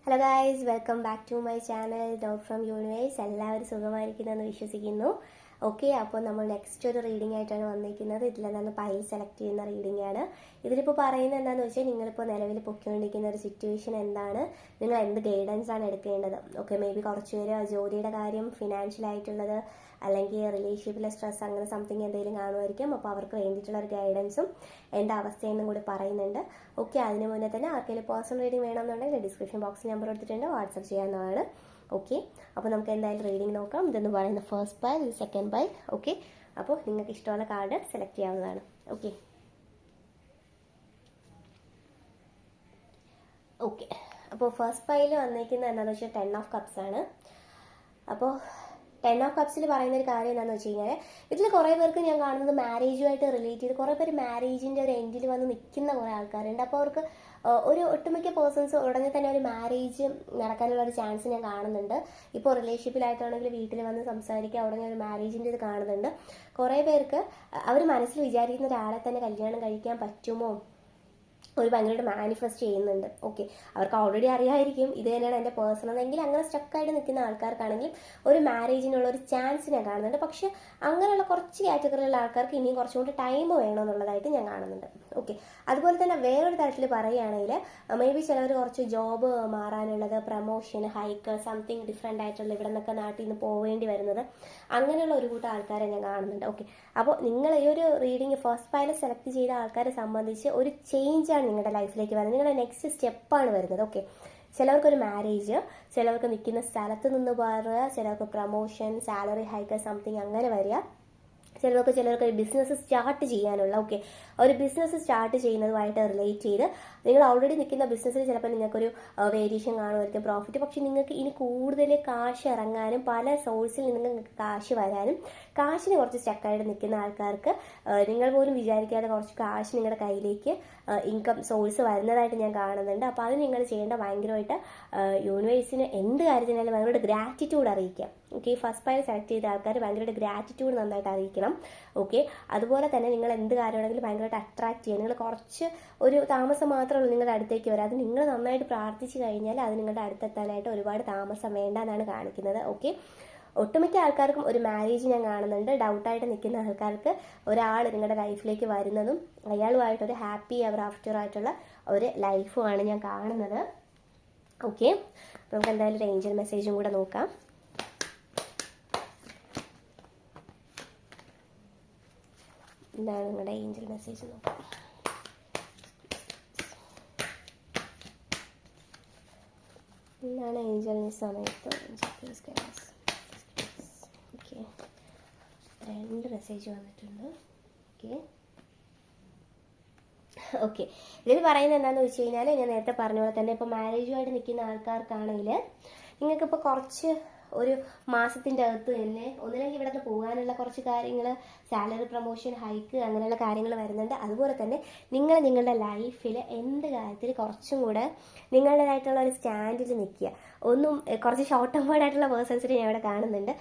Hello guys, welcome back to my channel dot from universe. എല്ലാവരും സുഖമായിരിക്കുന്നെന്ന് വിശ്വസിക്കുന്നു. Okay, അപ്പോൾ നമ്മൾ നെക്സ്റ്റ് ഒരു റീഡിംഗ് ആയിട്ടാണ് വന്നിരിക്കുന്നത്. ഇതിലെന്താണ് പൈൽ സെലക്ട് ചെയ്യുന്ന റീഡിംഗ് ആണ്. ഇതിലിപ്പോൾ പറയുന്നത് എന്താണെന്ന് വെച്ചാൽ, നിങ്ങളിപ്പോൾ നിലവിൽ പൊയ്ക്കൊണ്ടിരിക്കുന്ന ഒരു സിറ്റുവേഷൻ എന്താണ്, നിങ്ങൾ എന്ത് ഗൈഡൻസ് ആണ് എടുക്കേണ്ടത്. ഓക്കെ, മേ ബി കുറച്ച് പേര് ജോലിയുടെ കാര്യം, ഫിനാൻഷ്യൽ ആയിട്ടുള്ളത്, അല്ലെങ്കിൽ റിലേഷൻഷിപ്പിലെ സ്ട്രെസ്, അങ്ങനെ സംതിങ് എന്തെങ്കിലും കാണുമായിരിക്കും. അപ്പോൾ അവർക്ക് വേണ്ടിയിട്ടുള്ള ഒരു ഗൈഡൻസും എന്താ അവസ്ഥയെന്നും കൂടി പറയുന്നുണ്ട്. ഓക്കെ, അതിന് മുന്നേ തന്നെ ആർക്കെങ്കിലും പേഴ്സണൽ റീഡിംഗ് വേണമെന്നുണ്ടെങ്കിൽ ഡിസ്ക്രിപ്ഷൻ ബോക്സിൽ നമ്പർ എടുത്തിട്ടുണ്ട്, വാട്സപ്പ് ചെയ്യാവുന്നതാണ്. ഓക്കെ, അപ്പോൾ നമുക്ക് എന്തായാലും റീഡിംഗ് നോക്കാം. ഇതെന്ന് പറയുന്നത് ഫസ്റ്റ് പൈൽ, ഇത് സെക്കൻഡ് പൈൽ. ഓക്കെ, അപ്പോൾ നിങ്ങൾക്ക് ഇഷ്ടമുള്ള കാർഡ് സെലക്ട് ചെയ്യാവുന്നതാണ്. ഓക്കെ ഓക്കെ അപ്പോൾ ഫസ്റ്റ് പൈൽ വന്നിരിക്കുന്നത് എന്താണെന്ന് വെച്ചാൽ 10 ഓഫ് കപ്സ് ആണ്. അപ്പോൾ 10 ഓഫ് കപ്സിൽ പറയുന്ന ഒരു കാര്യം എന്താണെന്ന് വെച്ച് കഴിഞ്ഞാൽ, ഇതിൽ കുറേ പേർക്ക് ഞാൻ കാണുന്നത് മാരേജുമായിട്ട് റിലേറ്റ് ചെയ്ത് കുറേ പേര് മാരേജിൻ്റെ ഒരു എൻഡിൽ വന്ന് നിൽക്കുന്ന കുറേ ആൾക്കാരുണ്ട്. അപ്പോൾ അവർക്ക് ഒരു ഒട്ടുമിക്ക പേഴ്സൺസ് ഉടനെ തന്നെ ഒരു മാരേജ് നടക്കാനുള്ള ഒരു ചാൻസ് ഞാൻ കാണുന്നുണ്ട്. ഇപ്പോൾ റിലേഷൻഷിപ്പിലായിട്ടാണെങ്കിൽ വീട്ടിൽ വന്ന് സംസാരിക്കുക, ഉടനെ ഒരു മാരേജിൻ്റെ ഇത് കാണുന്നുണ്ട്. കുറേ പേർക്ക് അവർ മനസ്സിൽ വിചാരിക്കുന്ന ഒരാളെ തന്നെ കല്യാണം കഴിക്കാൻ പറ്റുമോ ഒരു ഭയങ്കരമായിട്ട് മാനിഫെസ്റ്റ് ചെയ്യുന്നുണ്ട്. ഓക്കെ, അവർക്ക് ഓൾറെഡി അറിയാമായിരിക്കും ഇത് തന്നെയാണ് എൻ്റെ പേഴ്സൺ എന്നെങ്കിൽ അങ്ങനെ സ്റ്റക്കായിട്ട് നിൽക്കുന്ന ആൾക്കാർക്കാണെങ്കിലും ഒരു മാരേജിനുള്ള ഒരു ചാൻസ് ഞാൻ കാണുന്നുണ്ട്. പക്ഷെ അങ്ങനെയുള്ള കുറച്ച് കാറ്റഗറിയിലുള്ള ആൾക്കാർക്ക് ഇനിയും കുറച്ചും കൂടി ടൈം വേണമെന്നുള്ളതായിട്ട് ഞാൻ കാണുന്നുണ്ട്. ഓക്കെ, അതുപോലെ തന്നെ വേറൊരു തരത്തിൽ പറയുകയാണെങ്കിൽ മേ ബി ചിലവർ കുറച്ച് ജോബ് മാറാനുള്ളത്, പ്രമോഷൻ, ഹൈക്ക്, സംതിങ് ഡിഫറെൻ്റ് ആയിട്ടുള്ള ഇവിടെ നിന്നൊക്കെ നാട്ടിൽ നിന്ന് പോവേണ്ടി വരുന്നത്, അങ്ങനെയുള്ള ഒരു കൂട്ടം ആൾക്കാരെ ഞാൻ കാണുന്നുണ്ട്. ഓക്കെ, അപ്പോൾ നിങ്ങൾ ഈ ഒരു റീഡിങ് ഫസ്റ്റ് പൈൽ സെലക്ട് ചെയ്ത ആൾക്കാരെ സംബന്ധിച്ച് ഒരു ചേഞ്ചാണ് നിങ്ങളുടെ ലൈഫിലേക്ക് വരുന്നത്. നിങ്ങളുടെ നെക്സ്റ്റ് സ്റ്റെപ്പാണ് വരുന്നത്. ഓക്കെ, ചിലവർക്കൊരു മാരേജ്, ചിലവർക്ക് നിൽക്കുന്ന സ്ഥലത്ത് നിന്ന് പറയുക, ചിലർക്ക് പ്രമോഷൻ, സാലറി ഹൈക്ക്, സംതിങ് അങ്ങനെ വരിക. ചിലർക്ക് ഒരു ബിസിനസ് സ്റ്റാർട്ട് ചെയ്യാനുള്ള, ഓക്കെ, ഒരു ബിസിനസ് സ്റ്റാർട്ട് ചെയ്യുന്നതുമായിട്ട് റിലേറ്റ് ചെയ്ത് നിങ്ങൾ ഓൾറെഡി നിൽക്കുന്ന ബിസിനസ്സിൽ ചിലപ്പോൾ നിങ്ങൾക്കൊരു വേരിയേഷൻ കാണുമായിരിക്കും, പ്രോഫിറ്റ്. പക്ഷെ നിങ്ങൾക്ക് ഇനി കൂടുതൽ കാശ് ഇറങ്ങാനും പല സോഴ്സിൽ നിന്ന് നിങ്ങൾക്ക് കാശ് വരാനും, കാശിന് കുറച്ച് സ്റ്റക്കായിട്ട് നിൽക്കുന്ന ആൾക്കാർക്ക് നിങ്ങൾ പോലും വിചാരിക്കാതെ കുറച്ച് കാശ് നിങ്ങളുടെ കയ്യിലേക്ക് ഇൻകം സോഴ്സ് വരുന്നതായിട്ട് ഞാൻ കാണുന്നുണ്ട്. അപ്പോൾ അത് നിങ്ങൾ ചെയ്യേണ്ട ഭയങ്കരമായിട്ട് യൂണിവേഴ്സിന് എന്ത് കാര്യത്തിനായാലും ഭയങ്കരമായിട്ട് ഗ്രാറ്റിറ്റ്യൂഡ് അറിയിക്കാം. ഓക്കെ, ഫസ്റ്റ് പൈൽ സെലക്ട് ചെയ്ത ആൾക്കാർ ഭയങ്കരമായിട്ട് ഗ്രാറ്റിറ്റ്യൂഡ് നന്നായിട്ട് അറിയിക്കണം. ഓക്കെ, അതുപോലെ തന്നെ നിങ്ങൾ എന്ത് കാര്യമാണെങ്കിലും ഭയങ്കരമായിട്ട് അട്രാക്ട് ചെയ്യുക. നിങ്ങൾ കുറച്ച് ഒരു താമസം മാത്രമേ ഉള്ളൂ നിങ്ങളുടെ അടുത്തേക്ക് വരാം. അത് നിങ്ങൾ നന്നായിട്ട് പ്രാർത്ഥിച്ചു കഴിഞ്ഞാൽ അത് നിങ്ങളുടെ അടുത്തെത്താനായിട്ട് ഒരുപാട് താമസം വേണ്ട എന്നാണ് കാണിക്കുന്നത്. ഓക്കെ, ഒട്ടുമിക്ക ആൾക്കാർക്കും ഒരു മാരേജ് ഞാൻ കാണുന്നുണ്ട്. ഡൗട്ടായിട്ട് നിൽക്കുന്ന ആൾക്കാർക്ക് ഒരാൾ നിങ്ങളുടെ ലൈഫിലേക്ക് വരുന്നതും അയാളുമായിട്ടൊരു ഹാപ്പി എവർ ആഫ്റ്റർ ആയിട്ടുള്ള ഒരു ലൈഫുമാണ് ഞാൻ കാണുന്നത്. ഓക്കെ, നമുക്ക് എന്തായാലും ഒരു ഏഞ്ചൽ മെസ്സേജും കൂടെ നോക്കാം. എന്താണ് നിങ്ങളുടെ ഏഞ്ചൽ മെസ്സേജ് നോക്കാം. എന്താണ് ഏഞ്ചലിന് സമയത്ത് ഓക്കെ, 2 മെസ്സേജ് വന്നിട്ടുണ്ട്. ഓക്കെ, ഇതിൽ പറയുന്നത് എന്താണെന്ന് വെച്ച് കഴിഞ്ഞാൽ, ഞാൻ നേരത്തെ പറഞ്ഞ പോലെ തന്നെ ഇപ്പോൾ മാരേജുമായിട്ട് നിൽക്കുന്ന ആൾക്കാർക്കാണെങ്കിൽ നിങ്ങൾക്കിപ്പോൾ കുറച്ച് ഒരു മാസത്തിൻ്റെ അകത്ത് തന്നെ ഒന്നില്ലെങ്കിൽ ഇവിടെ നിന്ന് പോകാനുള്ള കുറച്ച് കാര്യങ്ങൾ, സാലറി പ്രൊമോഷൻ, ഹൈക്ക്, അങ്ങനെയുള്ള കാര്യങ്ങൾ വരുന്നുണ്ട്. അതുപോലെ തന്നെ നിങ്ങളുടെ ലൈഫിൽ എന്ത് കാര്യത്തിൽ കുറച്ചും കൂടെ നിങ്ങളുടേതായിട്ടുള്ള ഒരു സ്റ്റാൻഡിൽ നിൽക്കുക. കുറച്ച് ഷോർട്ട് ടേം ആയിട്ടുള്ള പേഴ്സൺസിനെ ഞാൻ ഇവിടെ കാണുന്നുണ്ട്.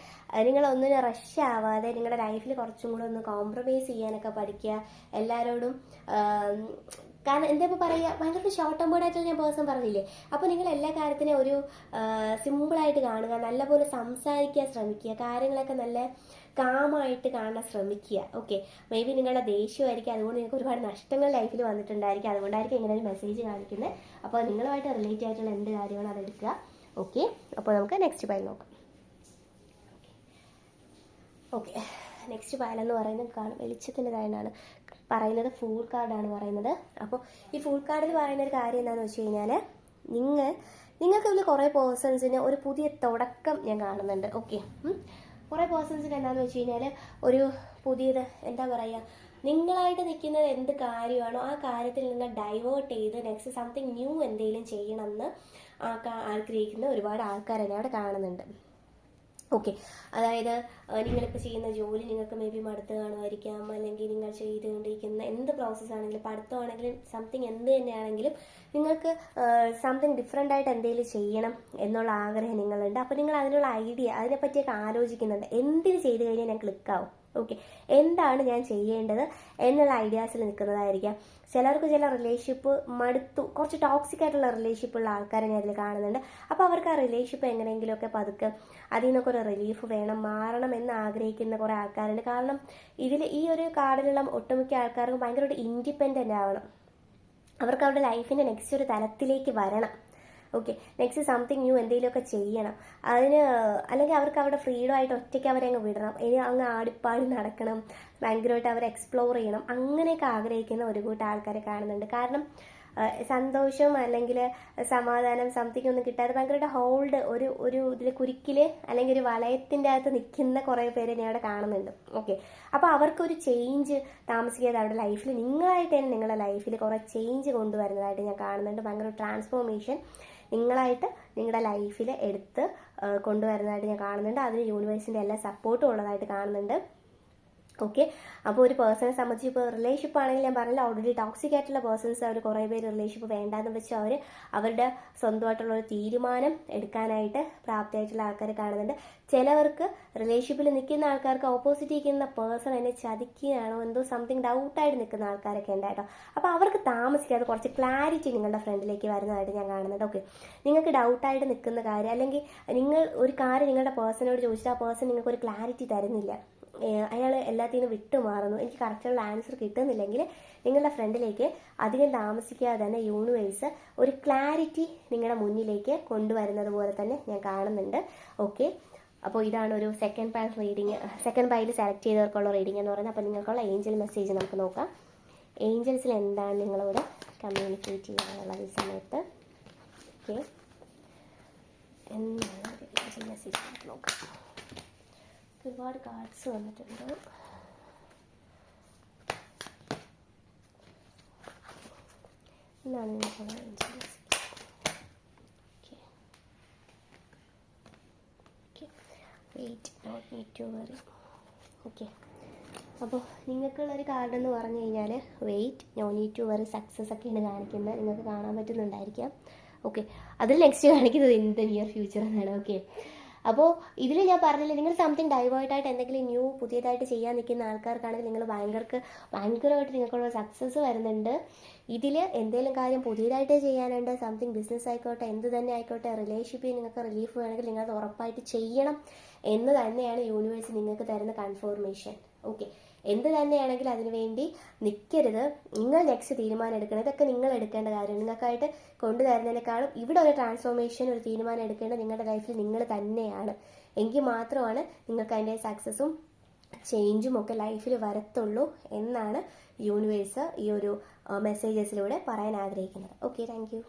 നിങ്ങളൊന്നിനും റഷ് ആവാതെ നിങ്ങളുടെ ലൈഫിൽ കുറച്ചും കൂടെ ഒന്ന് കോംപ്രമൈസ് ചെയ്യാനൊക്കെ പഠിക്കുക. എല്ലാവരോടും കാരണം എന്താ ഇപ്പോൾ പറയുക, ഭയങ്കര ഷോർട്ട് ടേം ആയിട്ടുള്ള ഞാൻ പേഴ്സൺ പറഞ്ഞില്ലേ. അപ്പോൾ നിങ്ങൾ എല്ലാ കാര്യത്തിനും ഒരു സിമ്പിളായിട്ട് കാണുക, നല്ലപോലെ സംസാരിക്കാൻ ശ്രമിക്കുക, കാര്യങ്ങളൊക്കെ നല്ല കാമായിട്ട് കാണാൻ ശ്രമിക്കുക. ഓക്കെ, മേ ബി നിങ്ങളുടെ ദേഷ്യമായിരിക്കും, അതുകൊണ്ട് നിങ്ങൾക്ക് ഒരുപാട് നഷ്ടങ്ങൾ ലൈഫിൽ വന്നിട്ടുണ്ടായിരിക്കും. അതുകൊണ്ടായിരിക്കും ഇങ്ങനെ ഒരു മെസ്സേജ് കാണിക്കുന്നത്. അപ്പോൾ നിങ്ങളുമായിട്ട് റിലേറ്റ് ആയിട്ടുള്ള എന്ത് കാര്യമാണ് അതെടുക്കുക. ഓക്കെ, അപ്പോൾ നമുക്ക് നെക്സ്റ്റ് പൈൽ നോക്കാം. ഓക്കെ, നെക്സ്റ്റ് പൈൽ എന്ന് പറയുന്നത് വെളിച്ചത്തിൻ്റെ താഴെയാണ് പറയുന്നത്, ഫൂൾ കാർഡാണ് പറയുന്നത്. അപ്പോൾ ഈ ഫൂൾ കാർഡിൽ പറയുന്ന ഒരു കാര്യം എന്താണെന്ന് വെച്ച് കഴിഞ്ഞാൽ, നിങ്ങൾക്ക് ഇതിൽ കുറേ പേഴ്സൺസിന് ഒരു പുതിയ തുടക്കം ഞാൻ കാണുന്നുണ്ട്. ഓക്കെ, കുറേ പേഴ്സൺസിന് എന്താണെന്ന് വെച്ച് കഴിഞ്ഞാൽ ഒരു പുതിയത് എന്താ പറയുക, നിങ്ങളായിട്ട് നിൽക്കുന്നത് എന്ത് കാര്യമാണോ ആ കാര്യത്തിൽ നിന്ന് ഡൈവേർട്ട് ചെയ്ത് നെക്സ്റ്റ് സംതിങ് ന്യൂ എന്തെങ്കിലും ചെയ്യണമെന്ന് ആഗ്രഹിക്കുന്ന ഒരുപാട് ആൾക്കാരെ ഞാൻ അവിടെ കാണുന്നുണ്ട്. ഓക്കെ, അതായത് നിങ്ങളിപ്പോൾ ചെയ്യുന്ന ജോലി നിങ്ങൾക്ക് മേ ബി മടുത്ത് കാണുമായിരിക്കാം, അല്ലെങ്കിൽ നിങ്ങൾ ചെയ്തുകൊണ്ടിരിക്കുന്ന എന്ത് പ്രോസസ്സാണെങ്കിലും, പഠിത്തമാണെങ്കിലും സംതിങ് എന്ത് തന്നെയാണെങ്കിലും നിങ്ങൾക്ക് സംതിങ് ഡിഫറെൻ്റ് ആയിട്ട് എന്തെങ്കിലും ചെയ്യണം എന്നുള്ള ആഗ്രഹം നിങ്ങളുണ്ട്. അപ്പോൾ നിങ്ങൾ അതിനുള്ള ഐഡിയ അതിനെപ്പറ്റിയൊക്കെ ആലോചിക്കുന്നുണ്ട്, എന്തിന് ചെയ്ത് കഴിഞ്ഞാൽ ഞാൻ ക്ലിക്കാവും. ഓക്കെ, എന്താണ് ഞാൻ ചെയ്യേണ്ടത് എന്നുള്ള ഐഡിയാസിൽ നിൽക്കുന്നതായിരിക്കാം. ചിലർക്ക് ചില റിലേഷൻഷിപ്പ് മടുത്തു, കുറച്ച് ടോക്സിക് ആയിട്ടുള്ള റിലേഷൻഷിപ്പ് ഉള്ള ആൾക്കാരെ ഞാൻ ഇതിൽ കാണുന്നുണ്ട്. അപ്പോൾ അവർക്ക് ആ റിലേഷൻഷിപ്പ് എങ്ങനെയെങ്കിലുമൊക്കെ പതുക്കെ അതിൽ നിന്നൊക്കെ ഒരു റിലീഫ് വേണം, മാറണം എന്ന് ആഗ്രഹിക്കുന്ന കുറേ ആൾക്കാരുണ്ട്. കാരണം ഇതിൽ ഈ ഒരു കാർഡിലുള്ള ഒട്ടുമിക്ക ആൾക്കാർക്കും ഭയങ്കരമായിട്ട് ഇൻഡിപെൻഡൻ്റ് ആവണം. അവർക്ക് അവരുടെ ലൈഫിൻ്റെ നെക്സ്റ്റ് ഒരു തലത്തിലേക്ക് വരണം. ഓക്കെ, നെക്സ്റ്റ് സംതിങ് ന്യൂ എന്തെങ്കിലുമൊക്കെ ചെയ്യണം. അതിന് അല്ലെങ്കിൽ അവർക്ക് അവരുടെ ഫ്രീഡം ആയിട്ട് ഒറ്റയ്ക്ക് അവരെ അങ്ങ് വിടണം, ഇനി അങ്ങ് ആടിപ്പാടി നടക്കണം, ഭയങ്കരമായിട്ട് അവരെ എക്സ്പ്ലോർ ചെയ്യണം, അങ്ങനെയൊക്കെ ആഗ്രഹിക്കുന്ന ഒരു കൂട്ടം ആൾക്കാരെ കാണുന്നുണ്ട്. കാരണം സന്തോഷം അല്ലെങ്കിൽ സമാധാനം സംതിങ് ഒന്നും കിട്ടാതെ ഭയങ്കരമായിട്ട് ഹോൾഡ് ഒരു ഇതിൽ കുരുക്കിൽ അല്ലെങ്കിൽ ഒരു വലയത്തിൻ്റെ അകത്ത് നിൽക്കുന്ന കുറേ പേരെ ഞാൻ അവിടെ കാണുന്നുണ്ട്. ഓക്കെ, അപ്പോൾ അവർക്കൊരു ചേഞ്ച് താമസിക്കാതെ അവരുടെ ലൈഫിൽ നിങ്ങളായിട്ട് തന്നെ നിങ്ങളുടെ ലൈഫിൽ കുറേ ചേഞ്ച് കൊണ്ടുവരുന്നതായിട്ട് ഞാൻ കാണുന്നുണ്ട്. ഭയങ്കര ട്രാൻസ്ഫോർമേഷൻ നിങ്ങളായിട്ട് നിങ്ങളുടെ ലൈഫിൽ എടുത്ത് കൊണ്ടുവരുന്നതായിട്ട് ഞാൻ കാണുന്നുണ്ട്. അതിന് യൂണിവേഴ്സിൻ്റെ എല്ലാ സപ്പോർട്ടും ഉള്ളതായിട്ട് കാണുന്നുണ്ട്. ഓക്കെ, അപ്പോൾ ഒരു പേഴ്സണെ സംബന്ധിച്ച് ഇപ്പോൾ റിലേഷൻഷിപ്പ് ആണെങ്കിൽ ഞാൻ പറഞ്ഞില്ല, ഓൾറെഡി ടോക്സിക് ആയിട്ടുള്ള പേഴ്സൺസ് അവർ കുറേ പേര് റിലേഷൻഷിപ്പ് വേണ്ടാന്ന് വെച്ച് അവർ അവരുടെ സ്വന്തമായിട്ടുള്ള ഒരു തീരുമാനം എടുക്കാനായിട്ട് പ്രാപ്തിയായിട്ടുള്ള ആൾക്കാരെ കാണുന്നുണ്ട്. ചിലവർക്ക് റിലേഷൻഷിപ്പിൽ നിൽക്കുന്ന ആൾക്കാർക്ക് ഓപ്പോസിറ്റ് നിൽക്കുന്ന പേഴ്സൺ എന്നെ ചതിക്കുകയാണോ എന്തോ സംതിങ് ഡൗട്ടായിട്ട് നിൽക്കുന്ന ആൾക്കാരൊക്കെ ഉണ്ടായിട്ടോ. അപ്പോൾ അവർക്ക് താമസിക്കാതെ കുറച്ച് ക്ലാരിറ്റി നിങ്ങളുടെ ഫ്രണ്ടിലേക്ക് വരുന്നതായിട്ട് ഞാൻ കാണുന്നുണ്ട്. ഓക്കെ, നിങ്ങൾക്ക് ഡൗട്ടായിട്ട് നിൽക്കുന്ന കാര്യം അല്ലെങ്കിൽ നിങ്ങൾ ഒരു കാര്യം നിങ്ങളുടെ പേഴ്സണോട് ചോദിച്ചാൽ ആ പേഴ്സൺ നിങ്ങൾക്ക് ഒരു ക്ലാരിറ്റി തരുന്നില്ല, അയാൾ എല്ലാത്തിനും വിട്ടുമാറുന്നു, എനിക്ക് കറക്റ്റുള്ള ആൻസർ കിട്ടുന്നില്ലെങ്കിൽ നിങ്ങളുടെ ഫ്രണ്ടിലേക്ക് അധികം താമസിക്കാതെ തന്നെ യൂണിവേഴ്സ് ഒരു ക്ലാരിറ്റി നിങ്ങളുടെ മുന്നിലേക്ക് കൊണ്ടുവരുന്നത് പോലെ തന്നെ ഞാൻ കാണുന്നുണ്ട്. ഓക്കെ, അപ്പോൾ ഇതാണ് ഒരു second pile reading. Second pile select ചെയ്തവർക്കുള്ള റീഡിംഗ് എന്ന് പറയുന്നത്. അപ്പോൾ നിങ്ങൾക്കുള്ള ഏഞ്ചൽ മെസ്സേജ് നമുക്ക് നോക്കാം. ഏഞ്ചൽസിൽ എന്താണ് നിങ്ങളോട് കമ്മ്യൂണിക്കേറ്റ് ചെയ്യാനുള്ളത് ഈ സമയത്ത്? ഓക്കെ, എന്താണ് ഏഞ്ചൽ മെസ്സേജ് നമുക്ക് നോക്കാം. ഒരുപാട് കാർഡ്സ് വന്നിട്ടുണ്ട്. എന്താണ് നിങ്ങൾക്കുള്ള angel message? Okay okay, wait, not need to worry. Okay, അപ്പോൾ നിങ്ങൾക്കുള്ളൊരു കാർഡ് എന്ന് പറഞ്ഞു കഴിഞ്ഞാൽ wait, no need to worry, success ഒക്കെയാണ് കാണിക്കുന്നത്. നിങ്ങൾക്ക് കാണാൻ പറ്റുന്നുണ്ടായിരിക്കാം. ഓക്കെ, അതിൽ നെക്സ്റ്റ് കാണിക്കുന്നത് ഇൻ ദ നിയർ ഫ്യൂച്ചർ എന്നാണ്. ഓക്കെ, അപ്പോൾ ഇതിൽ ഞാൻ പറഞ്ഞില്ല, നിങ്ങൾ സംതിങ് ഡൈവേർട്ടായിട്ട് എന്തെങ്കിലും ന്യൂ പുതിയതായിട്ട് ചെയ്യാൻ നിൽക്കുന്ന ആൾക്കാർക്കാണെങ്കിൽ നിങ്ങൾ ഭയങ്കരമായിട്ട് നിങ്ങൾക്കുള്ള സക്സസ് വരുന്നുണ്ട്. ഇതിൽ എന്തെങ്കിലും കാര്യം പുതിയതായിട്ട് ചെയ്യാനുണ്ട്, സംതിങ് ബിസിനസ് ആയിക്കോട്ടെ എന്ത് തന്നെ ആയിക്കോട്ടെ, റിലേഷൻഷിപ്പിൽ നിങ്ങൾക്ക് റിലീഫ് വേണമെങ്കിൽ നിങ്ങളത് ഉറപ്പായിട്ട് ചെയ്യണം എന്ന് തന്നെയാണ് യൂണിവേഴ്സ് നിങ്ങൾക്ക് തരുന്ന കൺഫർമേഷൻ. ഓക്കെ, എന്ത് തന്നെയാണെങ്കിൽ അതിനുവേണ്ടി നിൽക്കരുത്, നിങ്ങൾ നെക്സ്റ്റ് തീരുമാനം എടുക്കണം. ഇതൊക്കെ നിങ്ങൾ എടുക്കേണ്ട കാര്യം, നിങ്ങൾക്കായിട്ട് കൊണ്ടുതരുന്നതിനേക്കാളും ഇവിടെ ഒരു ട്രാൻസ്ഫോർമേഷൻ, ഒരു തീരുമാനം എടുക്കേണ്ടത് നിങ്ങളുടെ ലൈഫിൽ നിങ്ങൾ തന്നെയാണ്. എങ്കിൽ മാത്രമാണ് നിങ്ങൾക്ക് അതിൻ്റെ സക്സസ്സും ചേഞ്ചും ഒക്കെ ലൈഫിൽ വരത്തുള്ളൂ എന്നാണ് യൂണിവേഴ്സ് ഈ ഒരു മെസ്സേജസിലൂടെ പറയാൻ ആഗ്രഹിക്കുന്നത്. Okay, thank you.